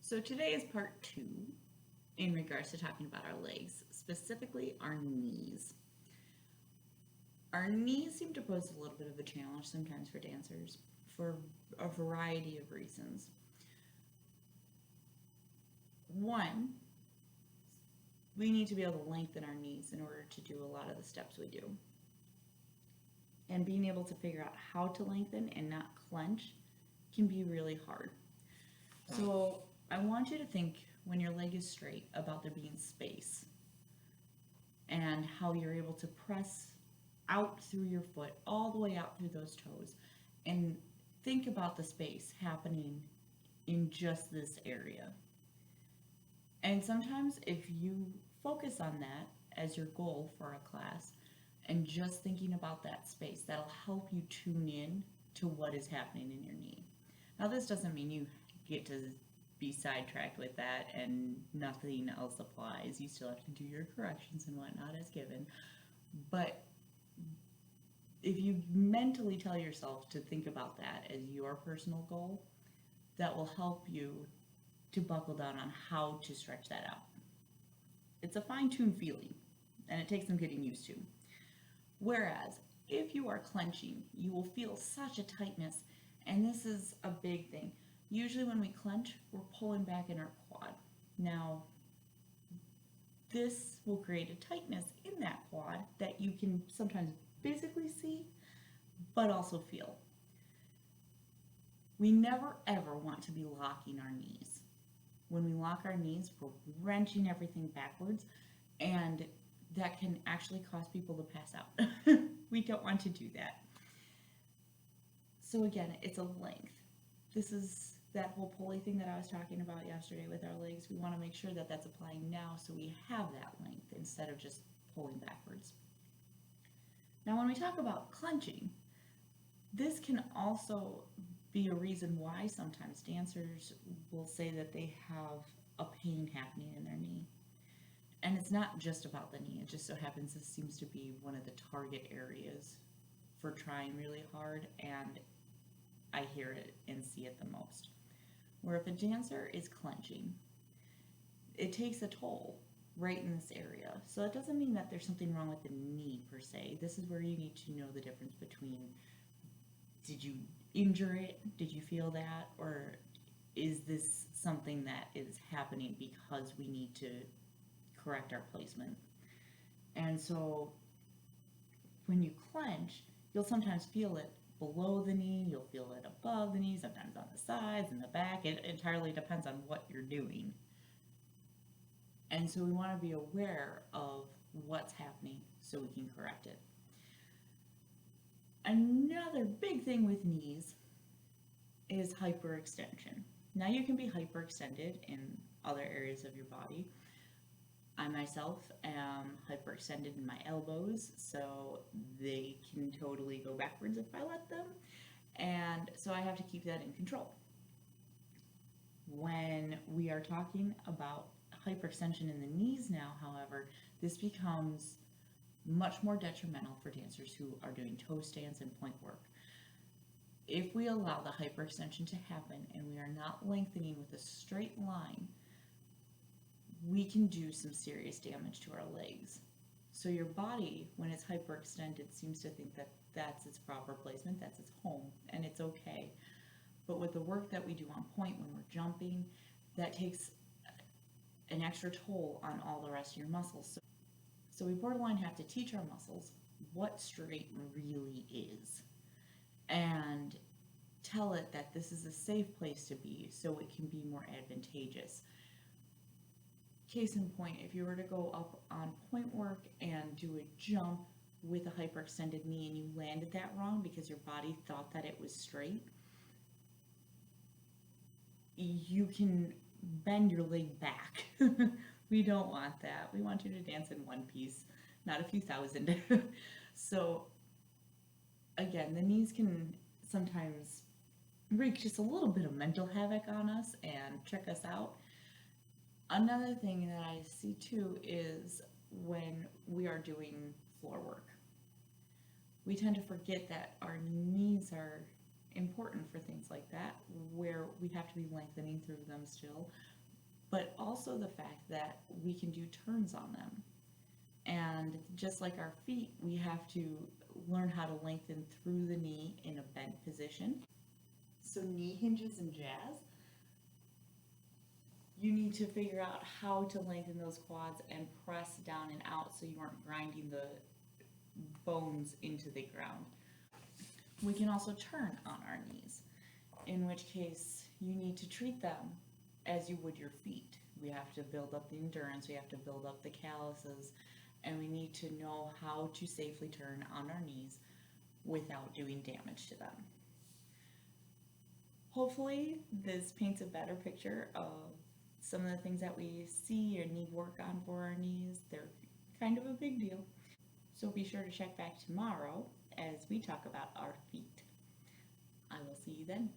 So today is part two in regards to talking about our legs, specifically our knees. Our knees seem to pose a little bit of a challenge sometimes for dancers for a variety of reasons. One, we need to be able to lengthen our knees in order to do a lot of the steps we do. And being able to figure out how to lengthen and not clench can be really hard. So I want you to think when your leg is straight about there being space and how you're able to press out through your foot all the way out through those toes, and think about the space happening in just this area. And sometimes if you focus on that as your goal for a class and just thinking about that space, that'll help you tune in to what is happening in your knee. Now, this doesn't mean you get to be sidetracked with that and nothing else applies. You still have to do your corrections and whatnot as given. But if you mentally tell yourself to think about that as your personal goal, that will help you to buckle down on how to stretch that out. It's a fine-tuned feeling, and it takes some getting used to. Whereas, if you are clenching, you will feel such a tightness, and this is a big thing. Usually when we clench, we're pulling back in our quad. Now, this will create a tightness in that quad that you can sometimes physically see, but also feel. We never ever want to be locking our knees. When we lock our knees, we're wrenching everything backwards, and that can actually cause people to pass out. We don't want to do that. So again, it's a length. This is that whole pulley thing that I was talking about yesterday with our legs. We want to make sure that that's applying now so we have that length instead of just pulling backwards. Now when we talk about clenching, this can also be a reason why sometimes dancers will say that they have a pain happening in their knee. And it's not just about the knee, it just so happens this seems to be one of the target areas for trying really hard, and I hear it and see it the most. Where if a dancer is clenching, it takes a toll right in this area. So it doesn't mean that there's something wrong with the knee per se. This is where you need to know the difference between, did you injure it? Did you feel that? Or is this something that is happening because we need to correct our placement? And so when you clench, you'll sometimes feel it below the knee, you'll feel it above the knee, sometimes on the sides and the back. It entirely depends on what you're doing. And so we want to be aware of what's happening so we can correct it. Another big thing with knees is hyperextension. Now you can be hyperextended in other areas of your body. I myself am hyperextended in my elbows, so they can totally go backwards if I let them, and so I have to keep that in control. When we are talking about hyperextension in the knees now, however, this becomes much more detrimental for dancers who are doing toe stance and point work. If we allow the hyperextension to happen and we are not lengthening with a straight line, we can do some serious damage to our legs. So your body, when it's hyperextended, seems to think that that's its proper placement, that's its home, and it's okay. But with the work that we do on point when we're jumping, that takes an extra toll on all the rest of your muscles. So we borderline have to teach our muscles what straight really is and tell it that this is a safe place to be so it can be more advantageous. Case in point, if you were to go up on point work and do a jump with a hyperextended knee and you landed that wrong because your body thought that it was straight, you can bend your leg back. We don't want that. We want you to dance in one piece, not a few thousand. So again, the knees can sometimes wreak just a little bit of mental havoc on us and trick us out. Another thing that I see too is when we are doing floor work. We tend to forget that our knees are important for things like that, where we have to be lengthening through them still, but also the fact that we can do turns on them. And just like our feet, we have to learn how to lengthen through the knee in a bent position. So knee hinges and jazz, you need to figure out how to lengthen those quads and press down and out so you aren't grinding the bones into the ground. We can also turn on our knees, in which case you need to treat them as you would your feet. We have to build up the endurance, we have to build up the calluses, and we need to know how to safely turn on our knees without doing damage to them. Hopefully this paints a better picture of some of the things that we see or need work on for our knees. They're kind of a big deal. So be sure to check back tomorrow as we talk about our feet. I will see you then.